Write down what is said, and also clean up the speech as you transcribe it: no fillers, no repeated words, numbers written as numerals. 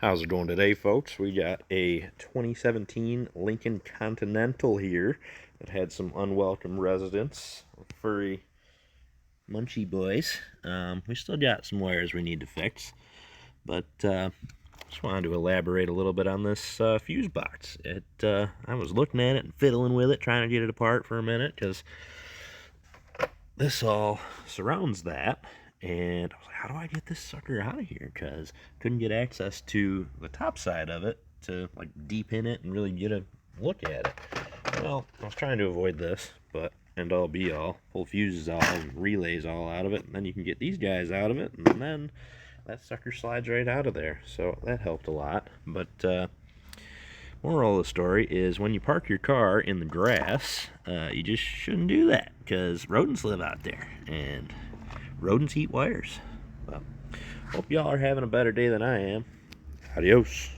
How's it going today, folks? We got a 2017 Lincoln Continental here that had some unwelcome residents, furry munchy boys. We still got some wires we need to fix, but just wanted to elaborate a little bit on this fuse box. I was looking at it and fiddling with it, trying to get it apart for a minute, because this all surrounds that. And I was like, how do I get this sucker out of here? Because couldn't get access to the top side of it to like deep in it and really get a look at it. Well, I was trying to avoid this, but end all be all, pull fuses all and relays all out of it, and then you can get these guys out of it, and then that sucker slides right out of there. So that helped a lot. But moral of the story is when you park your car in the grass, you just shouldn't do that, because rodents live out there, and rodents eat wires. Well, hope y'all are having a better day than I am. Adios.